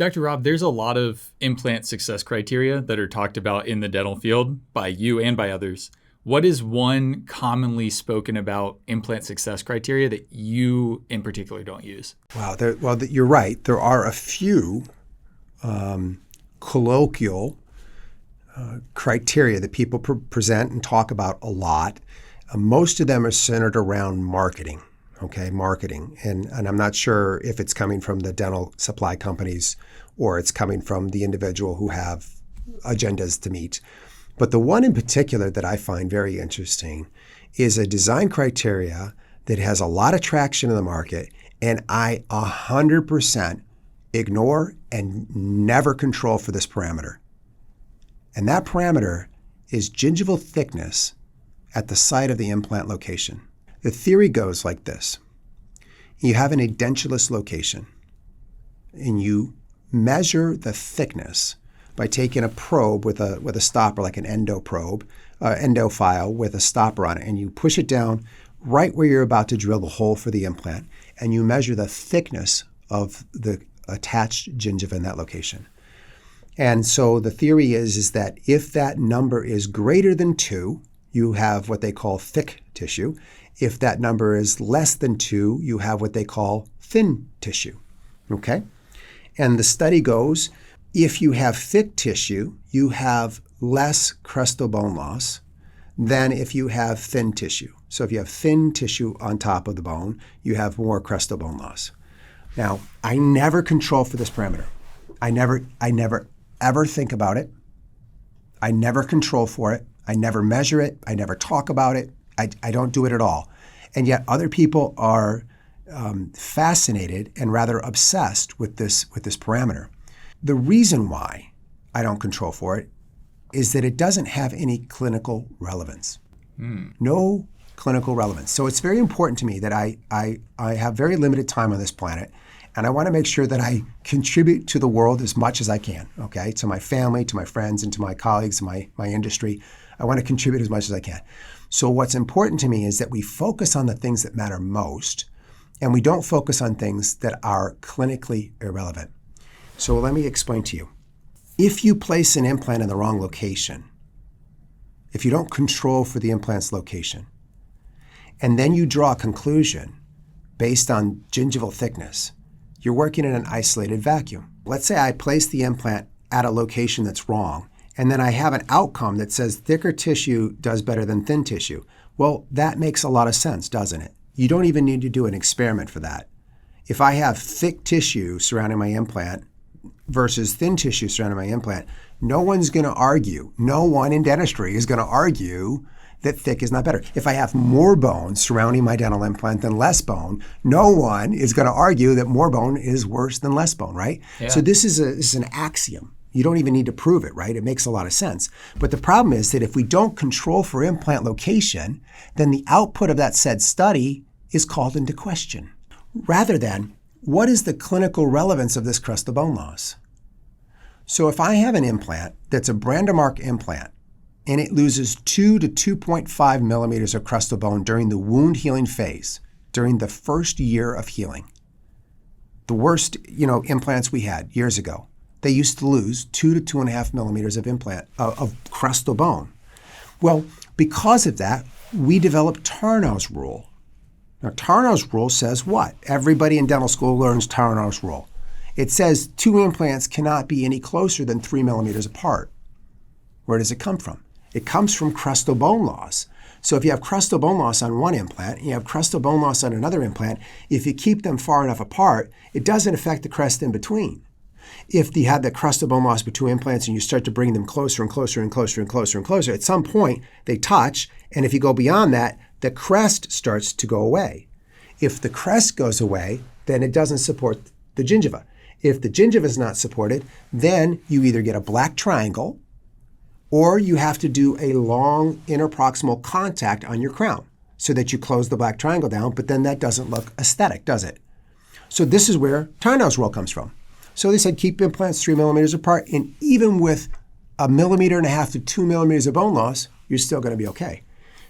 Dr. Rob, there's a lot of implant success criteria that are talked about in the dental field by you and by others. What is one commonly spoken about implant success criteria that you in particular don't use? Wow. You're right. There are a few colloquial criteria that people present and talk about a lot. Most of them are centered around marketing. Okay, marketing. And I'm not sure if it's coming from the dental supply companies or it's coming from the individual who have agendas to meet. But the one in particular that I find very interesting is a design criteria that has a lot of traction in the market, and I 100% ignore and never control for this parameter. And that parameter is gingival thickness at the site of the implant location. The theory goes like this. You have an edentulous location, and you measure the thickness by taking a probe with a stopper, like an endo probe, endo file with a stopper on it, and you push it down right where you're about to drill the hole for the implant, and you measure the thickness of the attached gingiva in that location. And so the theory is that if that number is greater than 2, you have what they call thick tissue. If that number is less than 2, you have what they call thin tissue, okay? And the study goes, if you have thick tissue, you have less crestal bone loss than if you have thin tissue. So if you have thin tissue on top of the bone, you have more crestal bone loss. Now, I never control for this parameter. I never ever think about it. I never control for it. I never measure it. I never talk about it. I don't do it at all. And yet other people are fascinated and rather obsessed with this parameter. The reason why I don't control for it is that it doesn't have any clinical relevance. No clinical relevance. So it's very important to me that I have very limited time on this planet, and I want to make sure that I contribute to the world as much as I can, okay? To my family, to my friends, and to my colleagues, my industry. I want to contribute as much as I can. So what's important to me is that we focus on the things that matter most, and we don't focus on things that are clinically irrelevant. So let me explain to you. If you place an implant in the wrong location, if you don't control for the implant's location, and then you draw a conclusion based on gingival thickness, you're working in an isolated vacuum. Let's say I place the implant at a location that's wrong, and then I have an outcome that says thicker tissue does better than thin tissue. Well, that makes a lot of sense, doesn't it? You don't even need to do an experiment for that. If I have thick tissue surrounding my implant versus thin tissue surrounding my implant, no one's going to argue. No one in dentistry is going to argue that thick is not better. If I have more bone surrounding my dental implant than less bone, no one is going to argue that more bone is worse than less bone, right? Yeah. So this is an axiom. You don't even need to prove it, right? It makes a lot of sense. But the problem is that if we don't control for implant location, then the output of that said study is called into question. Rather than, what is the clinical relevance of this crestal bone loss? So if I have an implant that's a Brandemark implant, and it loses 2 to 2.5 millimeters of crestal bone during the wound healing phase, during the first year of healing. The worst, implants we had years ago, they used to lose 2 to 2.5 millimeters of crestal bone. Well, because of that, we developed Tarnows rule. Now, Tarnows rule says what? Everybody in dental school learns Tarnows rule. It says 2 implants cannot be any closer than 3 millimeters apart. Where does it come from? It comes from crestal bone loss. So if you have crestal bone loss on one implant, and you have crestal bone loss on another implant, if you keep them far enough apart, it doesn't affect the crest in between. If you have the crestal bone loss between implants and you start to bring them closer and closer and closer and closer and closer, at some point they touch, and if you go beyond that, the crest starts to go away. If the crest goes away, then it doesn't support the gingiva. If the gingiva is not supported, then you either get a black triangle or you have to do a long interproximal contact on your crown so that you close the black triangle down, but then that doesn't look aesthetic, does it? So this is where Tarnows rule comes from. So they said keep implants 3 millimeters apart, and even with 1.5 millimeters to 2 millimeters of bone loss, you're still going to be okay.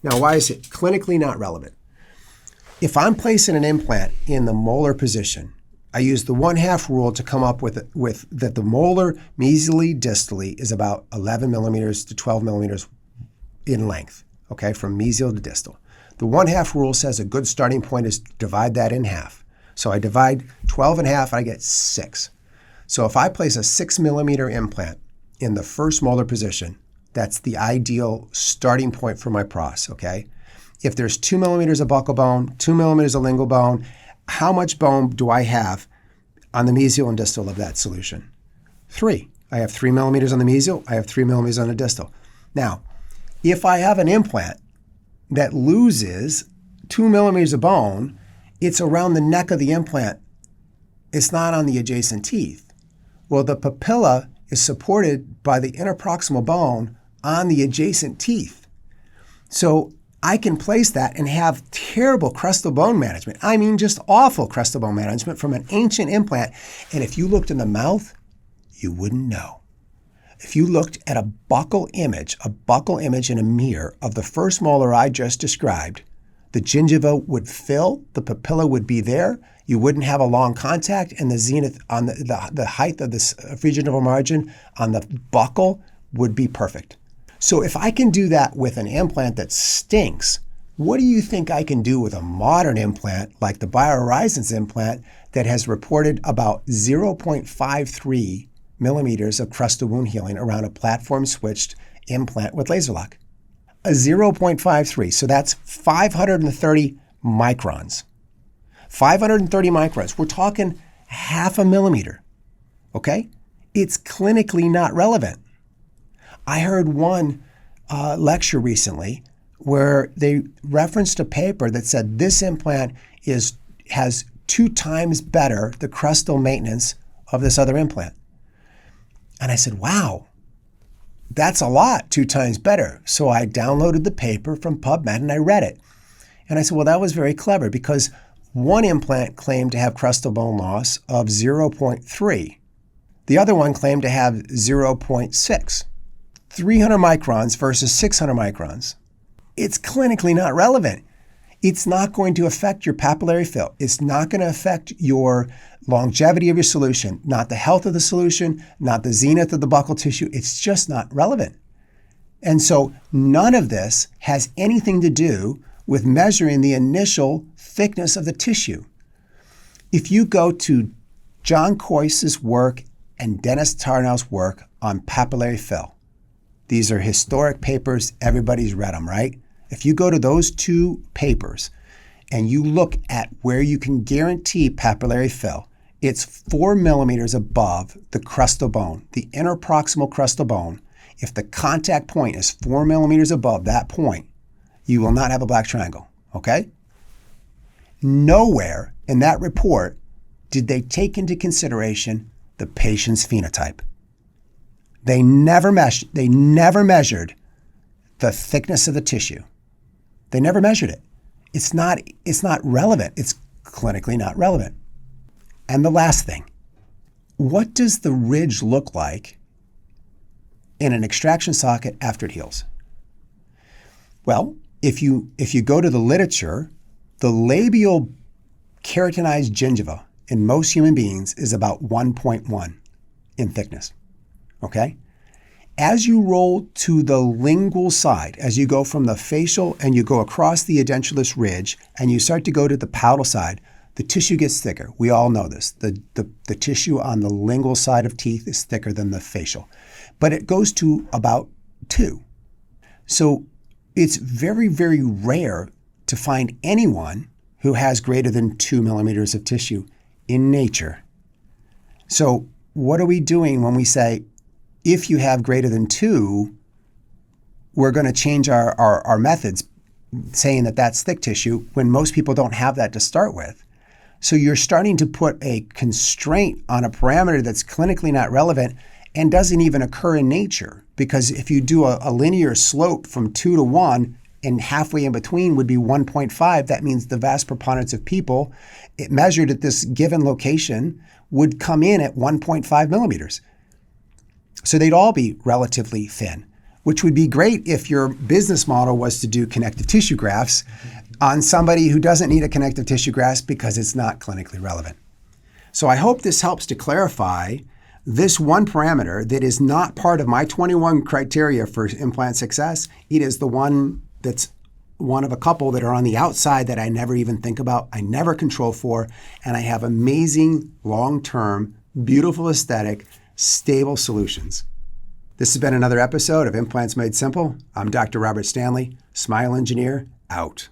Now, why is it clinically not relevant? If I'm placing an implant in the molar position, I use the 1/2 rule to come up with that the molar mesially distally is about 11 millimeters to 12 millimeters in length, okay, from mesial to distal. The 1/2 rule says a good starting point is divide that in half. So I divide 12 in half, I get 6. So if I place a 6 millimeter implant in the first molar position, that's the ideal starting point for my pros, okay? If there's 2 millimeters of buccal bone, 2 millimeters of lingual bone, how much bone do I have on the mesial and distal of that solution? 3. I have 3 millimeters on the mesial, I have 3 millimeters on the distal. Now, if I have an implant that loses 2 millimeters of bone, it's around the neck of the implant. It's not on the adjacent teeth. Well, the papilla is supported by the interproximal bone on the adjacent teeth. So I can place that and have terrible crestal bone management. I mean, just awful crestal bone management from an ancient implant. And if you looked in the mouth, you wouldn't know. If you looked at a buccal image in a mirror of the first molar I just described, the gingiva would fill, the papilla would be there, you wouldn't have a long contact, and the zenith on the height of the phrenogingival margin on the buccal would be perfect. So if I can do that with an implant that stinks, what do you think I can do with a modern implant like the BioHorizons implant that has reported about 0.53 millimeters of crestal wound healing around a platform-switched implant with laser lock? A 0.53, so that's 530 microns. 530 microns, we're talking half a millimeter, okay? It's clinically not relevant. I heard one lecture recently where they referenced a paper that said this implant has 2 times better the crestal maintenance of this other implant. And I said, wow, that's a lot, 2 times better. So I downloaded the paper from PubMed and I read it. And I said, well, that was very clever because one implant claimed to have crestal bone loss of 0.3. The other one claimed to have 0.6. 300 microns versus 600 microns. It's clinically not relevant. It's not going to affect your papillary fill. It's not going to affect your longevity of your solution, not the health of the solution, not the zenith of the buccal tissue. It's just not relevant. And so none of this has anything to do with measuring the initial thickness of the tissue. If you go to John Coyce's work and Dennis Tarnows' work on papillary fill, these are historic papers, everybody's read them, right? If you go to those 2 papers and you look at where you can guarantee papillary fill, it's 4 millimeters above the crestal bone, the interproximal crestal bone. If the contact point is 4 millimeters above that point, you will not have a black triangle, okay? Nowhere in that report did they take into consideration the patient's phenotype. They never measured the thickness of the tissue. They never measured it. It's not relevant. It's clinically not relevant. And the last thing, what does the ridge look like in an extraction socket after it heals? Well, if you go to the literature, the labial keratinized gingiva in most human beings is about 1.1 in thickness, okay? As you roll to the lingual side, as you go from the facial and you go across the edentulous ridge and you start to go to the palatal side, the tissue gets thicker. We all know this. The tissue on the lingual side of teeth is thicker than the facial. But it goes to about 2. So it's very, very rare to find anyone who has greater than 2 millimeters of tissue in nature. So what are we doing when we say, if you have greater than 2, we're going to change our methods, saying that that's thick tissue when most people don't have that to start with. So you're starting to put a constraint on a parameter that's clinically not relevant and doesn't even occur in nature. Because if you do a linear slope from 2 to 1 and halfway in between would be 1.5, that means the vast preponderance of people it measured at this given location would come in at 1.5 millimeters. So they'd all be relatively thin, which would be great if your business model was to do connective tissue grafts on somebody who doesn't need a connective tissue graft because it's not clinically relevant. So I hope this helps to clarify this one parameter that is not part of my 21 criteria for implant success. It is the one that's one of a couple that are on the outside that I never even think about, I never control for, and I have amazing, long-term, beautiful aesthetic, stable solutions. This has been another episode of Implants Made Simple. I'm Dr. Robert Stanley, Smile Engineer, out.